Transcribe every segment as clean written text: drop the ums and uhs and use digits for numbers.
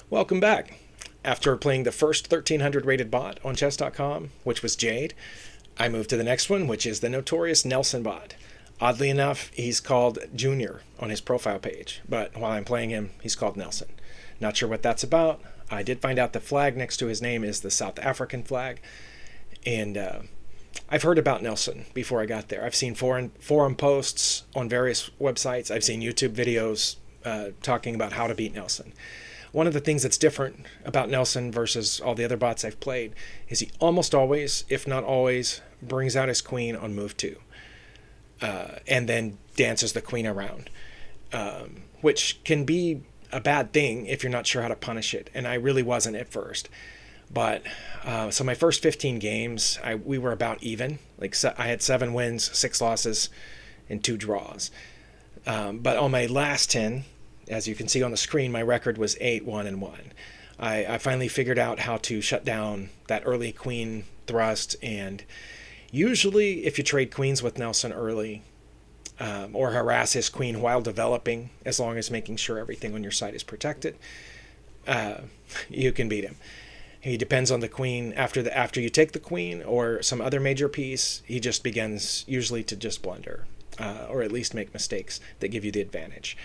Welcome back. After playing the first 1300 rated bot on chess.com, which was Jade, I moved to the next one, which is the notorious Nelson bot. Oddly enough, he's called Junior on his profile page, but while I'm playing him, he's called Nelson. Not sure what that's about. I did find out the flag next to his name is the South African flag, and I've heard about Nelson before I got there. I've seen forum posts on various websites. I've seen YouTube videos talking about how to beat Nelson. One of the things that's different about Nelson versus all the other bots I've played is he almost always, if not always, brings out his queen on move 2 and then dances the queen around, which can be a bad thing if you're not sure how to punish it, and I really wasn't at first. But so my first 15 games, we were about even. I had 7 wins, 6 losses, and 2 draws. But on my last 10, as you can see on the screen, my record was 8-1-1. I finally figured out how to shut down that early queen thrust, and usually if you trade queens with Nelson early, or harass his queen while developing, as long as making sure everything on your side is protected, you can beat him. He depends on the queen. After you take the queen or some other major piece, he just begins usually to just blunder, or at least make mistakes that give you the advantage.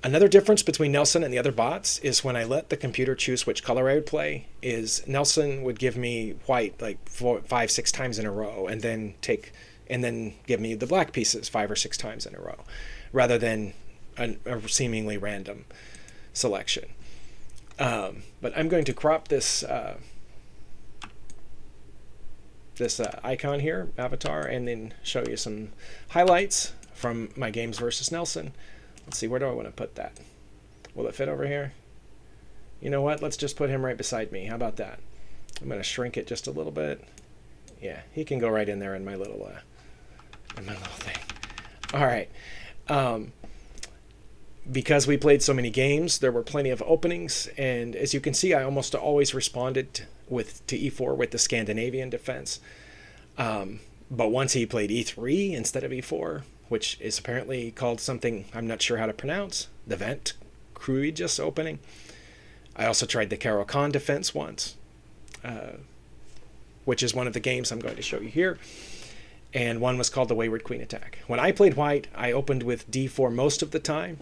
Another difference between Nelson and the other bots is when I let the computer choose which color I would play, is Nelson would give me white like 4, 5, 6 times in a row, and then give me the black pieces 5 or 6 times in a row, rather than a seemingly random selection. But I'm going to crop this icon here, avatar, and then show you some highlights from my games versus Nelson. Let's see, where do I want to put that? Will it fit over here? You know what? Let's just put him right beside me. How about that? I'm going to shrink it just a little bit. Yeah, he can go right in there in my little thing. All right. Because we played so many games, there were plenty of openings, and as you can see, I almost always responded to e4 with the Scandinavian defense. But once he played e3 instead of e4, which is apparently called something I'm not sure how to pronounce, the Vent Kruijus opening. I also tried the Caro-Kann defense once, which is one of the games I'm going to show you here. And one was called the Wayward Queen Attack. When I played white, I opened with d4 most of the time,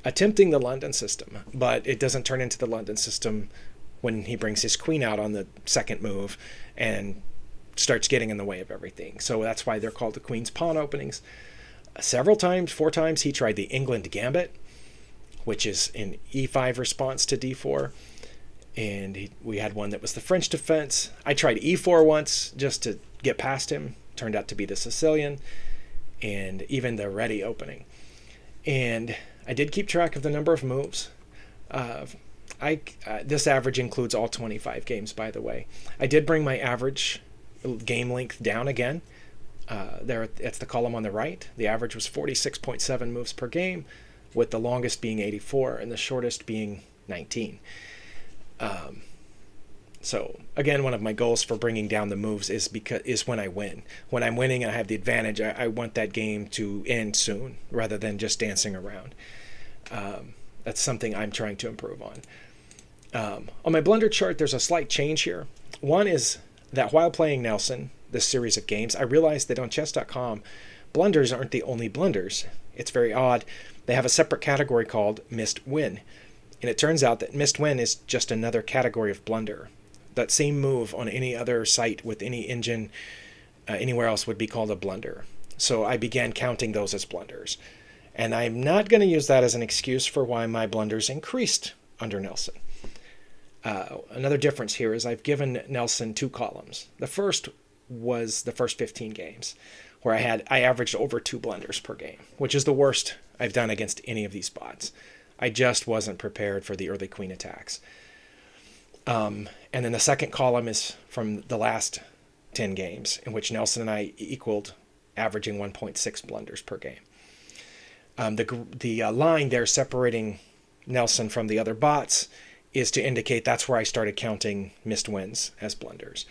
attempting the London system, but it doesn't turn into the London system when he brings his queen out on the second move and starts getting in the way of everything. So that's why they're called the Queen's Pawn openings. Several times, 4 times, he tried the England Gambit, which is an e5 response to d4. And we had one that was the French defense. I tried e4 once just to get past him. Turned out to be the Sicilian, and even the ready opening. And I did keep track of the number of moves. This average includes all 25 games, by the way. I did bring my average game length down again. There, it's the column on the right. The average was 46.7 moves per game, with the longest being 84 and the shortest being 19. So again, one of my goals for bringing down the moves is when I win. When I'm winning and I have the advantage, I want that game to end soon rather than just dancing around. That's something I'm trying to improve on. On my blunder chart, there's a slight change here. One is that while playing Nelson, this series of games, I realized that on chess.com, blunders aren't the only blunders. It's very odd. They have a separate category called missed win. And it turns out that missed win is just another category of blunder. That same move on any other site with any engine anywhere else would be called a blunder. So I began counting those as blunders. And I'm not going to use that as an excuse for why my blunders increased under Nelson. Another difference here is I've given Nelson 2 columns. The first was the first 15 games, where I averaged over 2 blunders per game, which is the worst I've done against any of these bots. I just wasn't prepared for the early queen attacks. And then the second column is from the last 10 games, in which Nelson and I equaled, averaging 1.6 blunders per game. The line there separating Nelson from the other bots is to indicate that's where I started counting missed wins as blunders.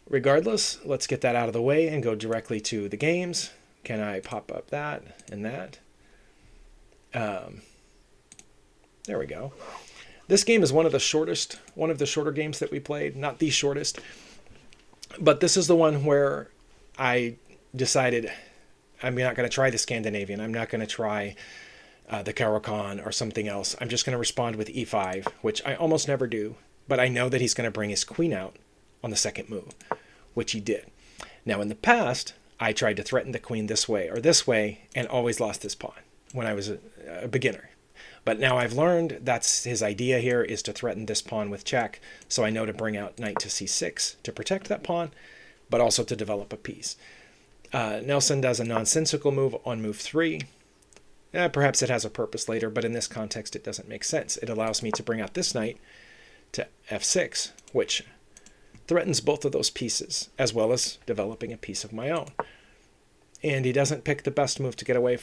Regardless, let's get that out of the way and go directly to the games. Can I pop up that and that? There we go. This game is one of the shorter games that we played. Not the shortest, but this is the one where I decided I'm not going to try the Scandinavian. I'm not going to try the Caro-Kann or something else. I'm just going to respond with e5, which I almost never do, but I know that he's going to bring his queen out on the second move, which he did. Now, in the past, I tried to threaten the queen this way or this way and always lost this pawn when I was a beginner. But now I've learned that's his idea here, is to threaten this pawn with check, so I know to bring out knight to c6 to protect that pawn, but also to develop a piece. Nelson does a nonsensical move on move 3. Perhaps it has a purpose later, but in this context it doesn't make sense. It allows me to bring out this knight to f6, which threatens both of those pieces, as well as developing a piece of my own. And he doesn't pick the best move to get away,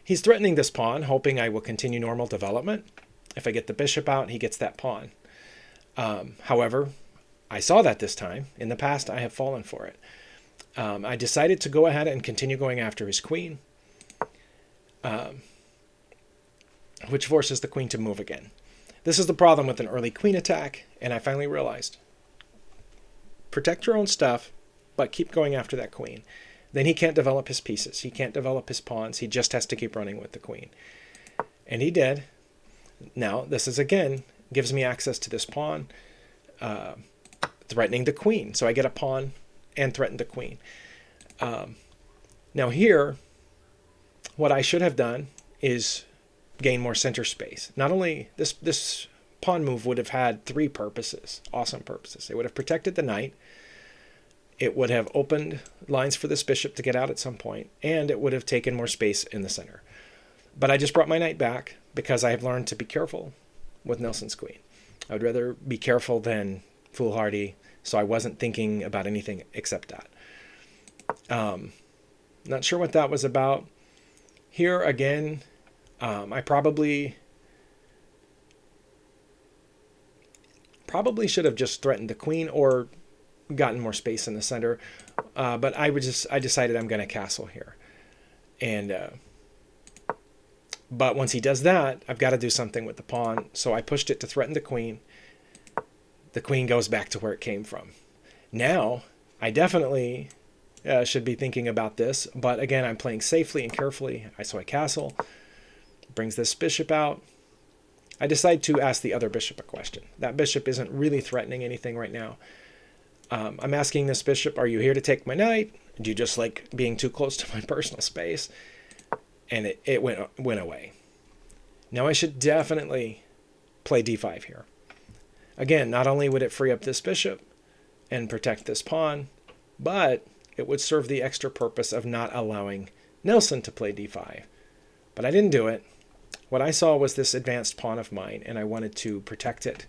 He's threatening this pawn, hoping I will continue normal development. If I get the bishop out, he gets that pawn. However, I saw that this time. In the past, I have fallen for it. I decided to go ahead and continue going after his queen, which forces the queen to move again. This is the problem with an early queen attack, and I finally realized, protect your own stuff, but keep going after that queen. Then he can't develop his pieces. He can't develop his pawns. He just has to keep running with the queen. And he did. Now, this is, again, gives me access to this pawn, threatening the queen. So I get a pawn and threaten the queen. Now here, what I should have done is gain more center space. Not only this pawn move would have had 3 purposes, awesome purposes. It would have protected the knight. It would have opened lines for this bishop to get out at some point, and it would have taken more space in the center. But I just brought my knight back because I have learned to be careful with Nelson's queen. I would rather be careful than foolhardy, so I wasn't thinking about anything except that. Not sure what that was about. Here again, I probably should have just threatened the queen or gotten more space in the center, but I decided I'm going to castle here, and but once he does that, I've got to do something with the pawn, so I pushed it to threaten the queen. The queen goes back to where it came from. Now I definitely should be thinking about this, but again, I'm playing safely and carefully. So I castle, brings this bishop out. I decide to ask the other bishop a question. That bishop isn't really threatening anything right now. I'm asking this bishop, are you here to take my knight? Do you just like being too close to my personal space? And it went away. Now I should definitely play d5 here. Again, not only would it free up this bishop and protect this pawn, but it would serve the extra purpose of not allowing Nelson to play d5. But I didn't do it. What I saw was this advanced pawn of mine, and I wanted to protect it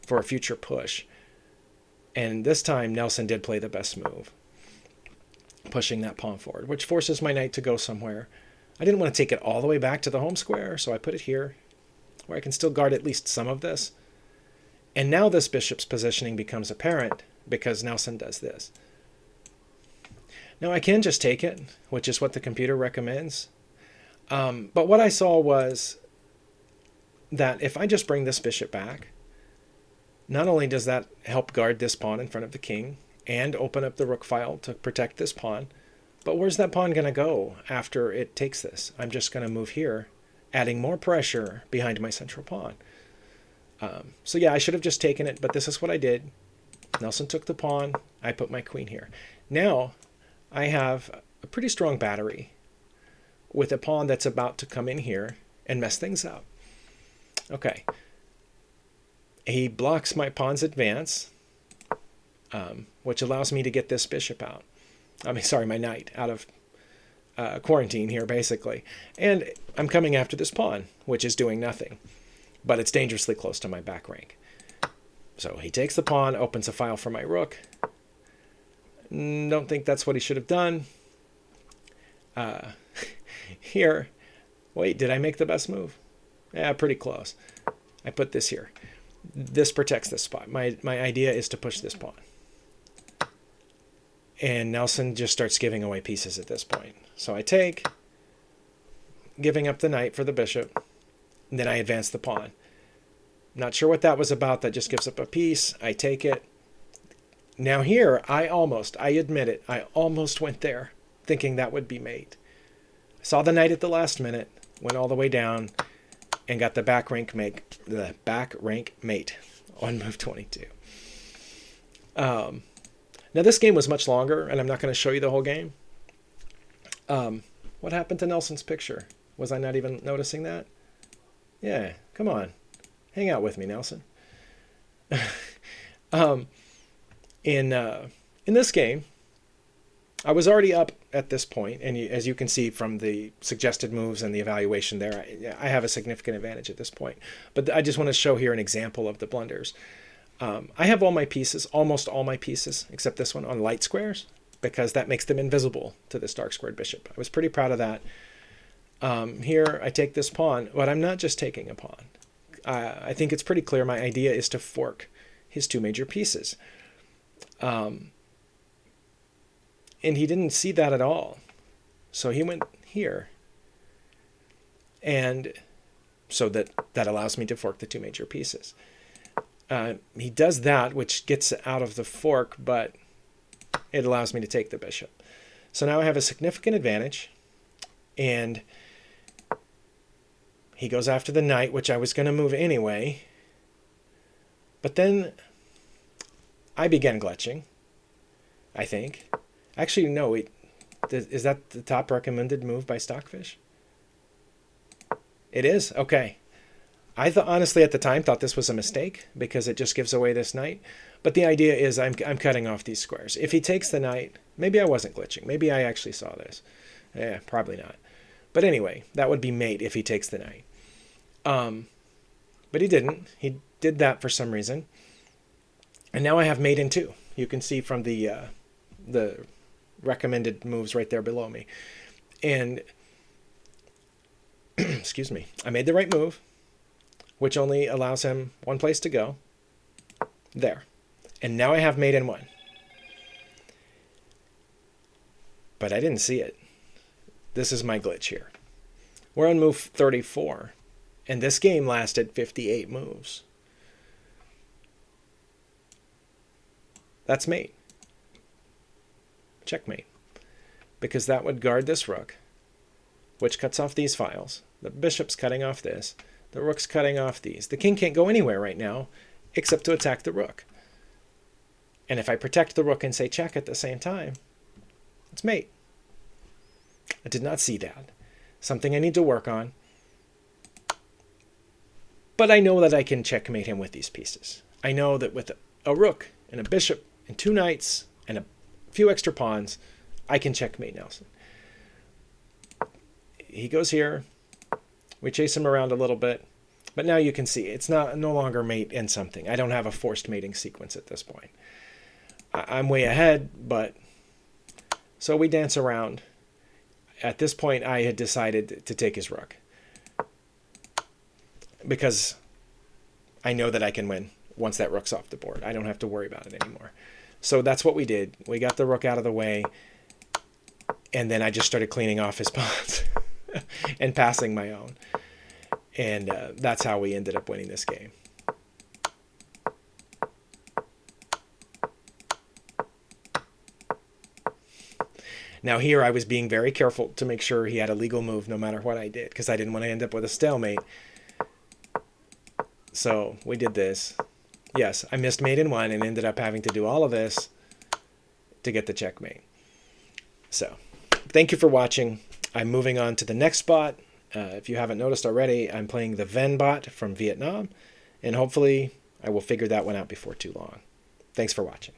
for a future push. And this time, Nelson did play the best move, pushing that pawn forward, which forces my knight to go somewhere. I didn't want to take it all the way back to the home square, so I put it here, where I can still guard at least some of this. And now this bishop's positioning becomes apparent because Nelson does this. Now I can just take it, which is what the computer recommends. But what I saw was that if I just bring this bishop back, not only does that help guard this pawn in front of the king and open up the rook file to protect this pawn, but where's that pawn going to go after it takes this? I'm just going to move here, adding more pressure behind my central pawn. So yeah, I should have just taken it, but this is what I did. Nelson took the pawn. I put my queen here. Now I have a pretty strong battery with a pawn that's about to come in here and mess things up. Okay. He blocks my pawn's advance, which allows me to get this bishop out. My knight out of quarantine here, basically. And I'm coming after this pawn, which is doing nothing, but it's dangerously close to my back rank. So he takes the pawn, opens a file for my rook. Don't think that's what he should have done. Here, wait, did I make the best move? Yeah, pretty close. I put this here. This protects this spot. My idea is to push this pawn. And Nelson just starts giving away pieces at this point. So I take, giving up the knight for the bishop. And then I advance the pawn. Not sure what that was about. That just gives up a piece. I take it. Now here, I admit it, I almost went there thinking that would be mate. I saw the knight at the last minute, went all the way down, and got the back rank mate on move 22. Now this game was much longer, and I'm not going to show you the whole game. What happened to Nelson's picture? Was I not even noticing that? Yeah, come on. Hang out with me, Nelson. In this game, I was already up at this point, and as you can see from the suggested moves and the evaluation there, I have a significant advantage at this point. But I just want to show here an example of the blunders. I have all my pieces, almost all my pieces, except this one, on light squares, because that makes them invisible to this dark squared bishop. I was pretty proud of that. Here, I take this pawn, but I'm not just taking a pawn. I think it's pretty clear my idea is to fork his two major pieces. And he didn't see that at all. So he went here. And so that allows me to fork the two major pieces. He does that, which gets out of the fork, but it allows me to take the bishop. So now I have a significant advantage. And he goes after the knight, which I was going to move anyway. But then I began glitching, I think. Actually, no, is that the top recommended move by Stockfish? It is? Okay. I honestly at the time thought this was a mistake because it just gives away this knight. But the idea is I'm cutting off these squares. If he takes the knight, maybe I wasn't glitching. Maybe I actually saw this. Yeah, probably not. But anyway, that would be mate if he takes the knight. But he didn't. He did that for some reason. And now I have mate in 2. You can see from the recommended moves right there below me. And, excuse me, I made the right move, which only allows him one place to go. There. And now I have mate in 1. But I didn't see it. This is my glitch here. We're on move 34. And this game lasted 58 moves. That's mate. Checkmate. Because that would guard this rook, which cuts off these files. The bishop's cutting off this. The rook's cutting off these. The king can't go anywhere right now except to attack the rook. And if I protect the rook and say check at the same time, it's mate. I did not see that. Something I need to work on. But I know that I can checkmate him with these pieces. I know that with a rook and a bishop and 2 knights and a few extra pawns, I can checkmate Nelson. He goes here. We chase him around a little bit. But now you can see it's no longer mate and something. I don't have a forced mating sequence at this point. I'm way ahead, but so we dance around. At this point, I had decided to take his rook because I know that I can win once that rook's off the board. I don't have to worry about it anymore. So that's what we did. We got the rook out of the way, and then I just started cleaning off his pawns and passing my own. And that's how we ended up winning this game. Now here I was being very careful to make sure he had a legal move no matter what I did, because I didn't want to end up with a stalemate. So we did this. Yes, I missed mate in 1 and ended up having to do all of this to get the checkmate. So thank you for watching. I'm moving on to the next bot. If you haven't noticed already, I'm playing the Ven bot from Vietnam, and hopefully I will figure that one out before too long. Thanks for watching.